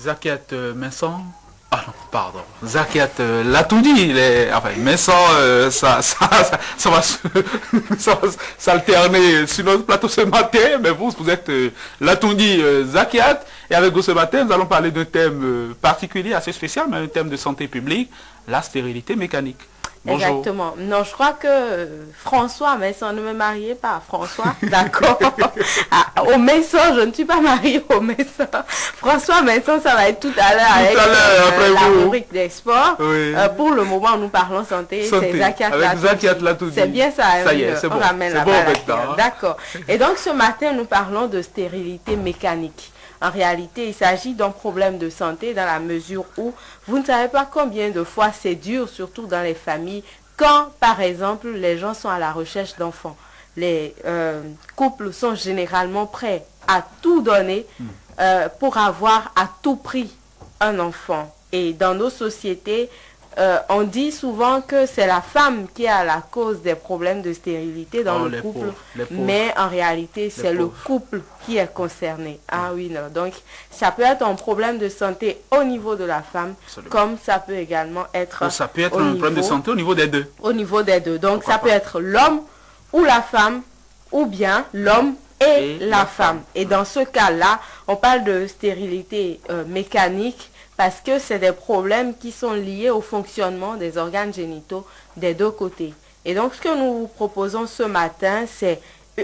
Zakiat Vincent. Ah non, pardon. Zakiat l'a tout dit. Enfin, Vincent, ça va s'alterner sur notre plateau ce matin. Mais vous êtes Latoundi Zakiat. Et avec vous ce matin, nous allons parler d'un thème particulier, assez spécial, mais un thème de santé publique, la stérilité mécanique. Bonjour. Exactement. Non, je crois que François Messon, ne me mariez pas à François, d'accord. Au Messon, je ne suis pas mariée au Messon. François Messon, ça va être tout à l'heure avec la rubrique des sports. Oui. Pour le moment, nous parlons santé. C'est Zakiat Latoundi. C'est bien ça. Ça y est, c'est bon. On ramène la balle. D'accord. Et donc, ce matin, nous parlons de stérilité mécanique. En réalité, il s'agit d'un problème de santé dans la mesure où vous ne savez pas combien de fois c'est dur, surtout dans les familles, quand, par exemple, les gens sont à la recherche d'enfants. Les couples sont généralement prêts à tout donner pour avoir à tout prix un enfant. Et dans nos sociétés, on dit souvent que c'est la femme qui a la cause des problèmes de stérilité dans le couple, mais en réalité, c'est le couple qui est concerné. Ah oui, non. Donc, ça peut être un problème de santé au niveau de la femme, comme ça peut également être... Ça peut être un problème de santé au niveau des deux. Au niveau des deux. Donc, ça peut être l'homme ou la femme, ou bien l'homme et la femme. Et dans ce cas-là, on parle de stérilité mécanique, parce que c'est des problèmes qui sont liés au fonctionnement des organes génitaux des deux côtés. Et donc, ce que nous vous proposons ce matin, c'est,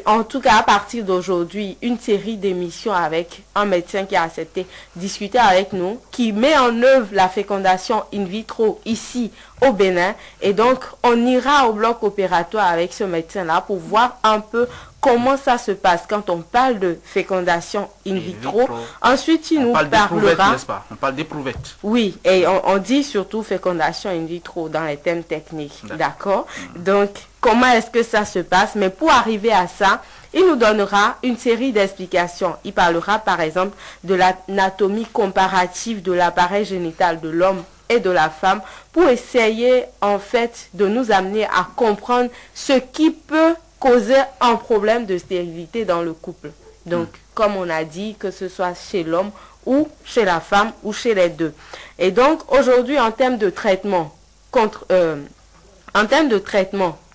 en tout cas à partir d'aujourd'hui, une série d'émissions avec un médecin qui a accepté discuter avec nous, qui met en œuvre la fécondation in vitro ici au Bénin. Et donc, on ira au bloc opératoire avec ce médecin-là pour voir un peu comment ça se passe quand on parle de fécondation in vitro. Ensuite, il nous parlera... N'est-ce pas? On parle d'éprouvette. Oui, et on dit surtout fécondation in vitro dans les thèmes techniques. D'accord. Donc, comment est-ce que ça se passe? Mais pour arriver à ça, il nous donnera une série d'explications. Il parlera, par exemple, de l'anatomie comparative de l'appareil génital de l'homme et de la femme pour essayer, en fait, de nous amener à comprendre ce qui peut causer un problème de stérilité dans le couple. Donc, comme on a dit, que ce soit chez l'homme ou chez la femme ou chez les deux. Et donc, aujourd'hui, en termes de traitement,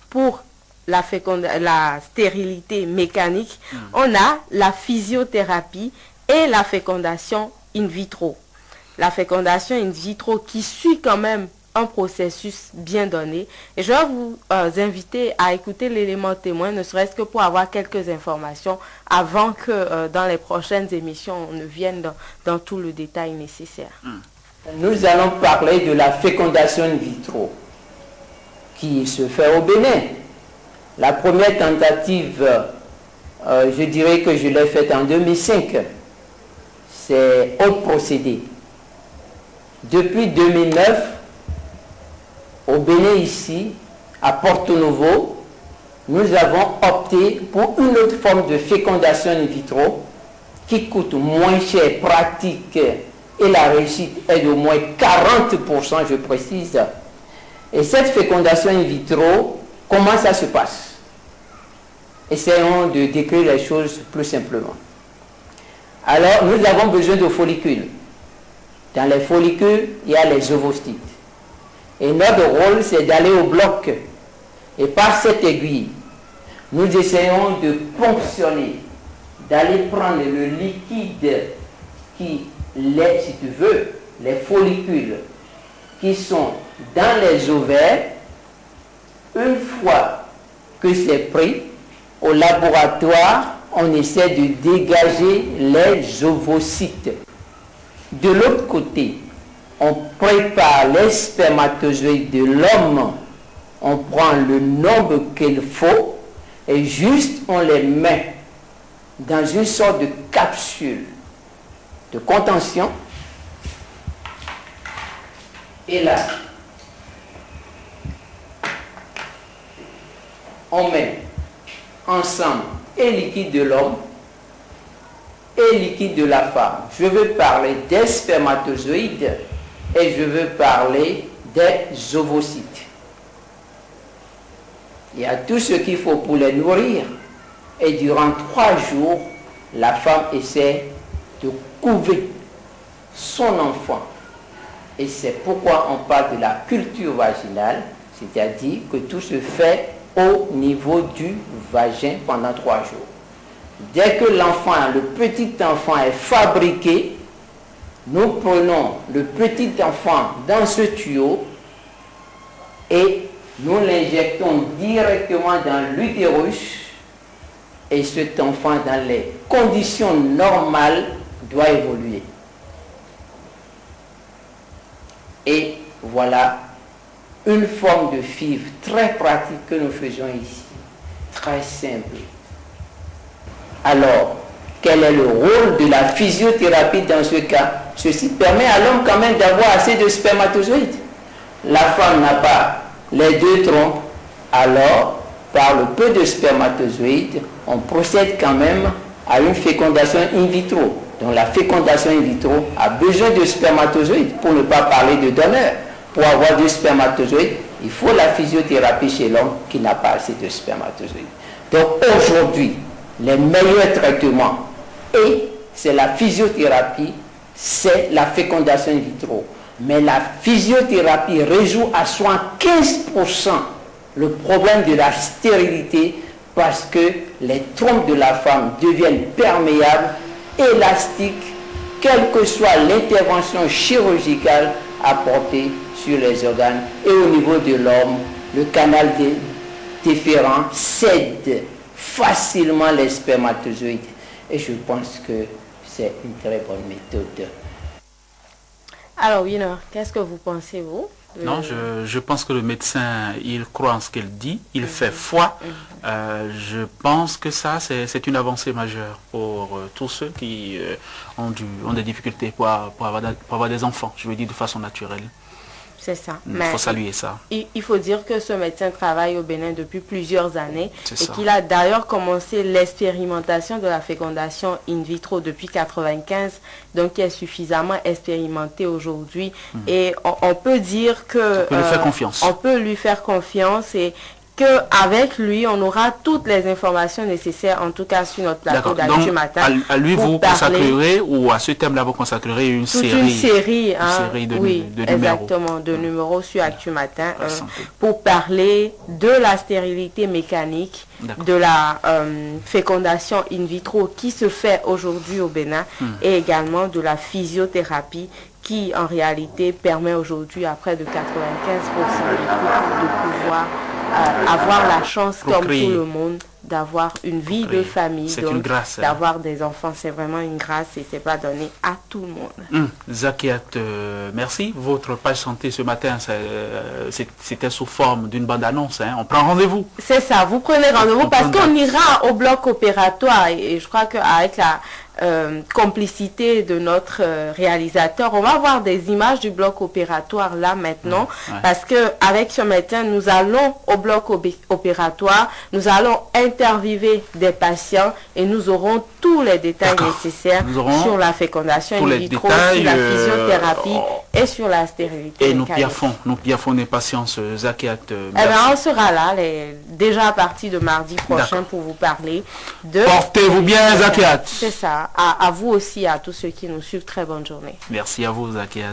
pour la stérilité mécanique, on a la physiothérapie et la fécondation in vitro. La fécondation in vitro qui suit quand même un processus bien donné. Et je vais vous inviter à écouter l'élément témoin, ne serait-ce que pour avoir quelques informations avant que dans les prochaines émissions, on ne vienne dans tout le détail nécessaire. Nous allons parler de la fécondation in vitro qui se fait au Bénin. La première tentative, je dirais que je l'ai faite en 2005. C'est autre procédé. Depuis 2009, au Bénin ici, à Porto Novo, nous avons opté pour une autre forme de fécondation in vitro qui coûte moins cher, pratique et la réussite est d'au moins 40%, je précise. Et cette fécondation in vitro, comment ça se passe? Essayons de décrire les choses plus simplement. Alors, nous avons besoin de follicules. Dans les follicules, il y a les ovocytes. Et notre rôle, c'est d'aller au bloc. Et par cette aiguille, nous essayons de ponctionner, d'aller prendre le liquide qui, si tu veux, les follicules qui sont dans les ovaires. Une fois que c'est pris, au laboratoire, on essaie de dégager les ovocytes. De l'autre côté, on prépare les spermatozoïdes de l'homme, on prend le nombre qu'il faut et juste on les met dans une sorte de capsule de contention. Et là, on met ensemble et liquide de l'homme et liquide de la femme. Je veux parler des spermatozoïdes et je veux parler des ovocytes. Il y a tout ce qu'il faut pour les nourrir. Et durant 3 jours, la femme essaie de couver son enfant. Et c'est pourquoi on parle de la culture vaginale, c'est-à-dire que tout se fait au niveau du vagin pendant 3 jours. Dès que l'enfant, le petit enfant est fabriqué, nous prenons le petit enfant dans ce tuyau et nous l'injectons directement dans l'utérus et cet enfant, dans les conditions normales, doit évoluer. Et voilà une forme de FIV très pratique que nous faisons ici, très simple. Alors, quel est le rôle de la physiothérapie dans ce cas? Ceci permet à l'homme quand même d'avoir assez de spermatozoïdes. La femme n'a pas les 2 trompes, alors par le peu de spermatozoïdes, on procède quand même à une fécondation in vitro. Donc la fécondation in vitro a besoin de spermatozoïdes, pour ne pas parler de donneurs. Pour avoir des spermatozoïdes, il faut la physiothérapie chez l'homme qui n'a pas assez de spermatozoïdes. Donc aujourd'hui, les meilleurs traitements, et c'est la physiothérapie, c'est la fécondation in vitro. Mais la physiothérapie résout à 75% le problème de la stérilité parce que les trompes de la femme deviennent perméables, élastiques, quelle que soit l'intervention chirurgicale apportée sur les organes. Et au niveau de l'homme, le canal déférent cède facilement les spermatozoïdes. Et je pense que c'est une très bonne méthode. Alors, Winner, qu'est-ce que vous pensez, vous? Non, je pense que le médecin, il croit en ce qu'il dit, il fait foi. Je pense que ça, c'est une avancée majeure pour tous ceux qui ont des difficultés pour avoir des enfants, je veux dire de façon naturelle. C'est ça. Il faut saluer ça. Il faut dire que ce médecin travaille au Bénin depuis plusieurs années et ça. qu'il a d'ailleurs commencé l'expérimentation de la fécondation in vitro depuis 1995, donc qui est suffisamment expérimenté aujourd'hui. Et on peut dire que... On peut lui faire confiance. On peut lui faire confiance et qu'avec lui, on aura toutes les informations nécessaires, en tout cas sur notre plateau d'Actu Matin. À lui, vous consacrerez, ou à ce thème-là, vous consacrerez une série de numéros. Exactement, de numéros sur Actu Matin, pour parler de la stérilité mécanique, de la fécondation in vitro qui se fait aujourd'hui au Bénin, et également de la physiothérapie qui, en réalité, permet aujourd'hui à près de 95% des couples de pouvoir avoir la chance, comme tout le monde, d'avoir une vie de famille, donc d'avoir des enfants. C'est vraiment une grâce et c'est pas donné à tout le monde. Zakiat, merci. Votre page santé ce matin, c'était sous forme d'une bande-annonce. On prend rendez-vous. C'est ça, vous prenez rendez-vous parce qu'on ira au bloc opératoire et je crois qu'avec la complicité de notre réalisateur, on va voir des images du bloc opératoire là maintenant, parce que avec ce médecin, nous allons au bloc opératoire, nous allons interviewer des patients et nous aurons tous les détails nécessaires sur la fécondation in vitro, sur la physiothérapie et sur la stérilité. Et nous piaffons d'impatience, Zakiat. On sera là déjà à partir de mardi prochain pour vous parler de... Portez-vous bien, Zakiat. C'est ça. À vous aussi, à tous ceux qui nous suivent, très bonne journée. Merci à vous, Zakiat.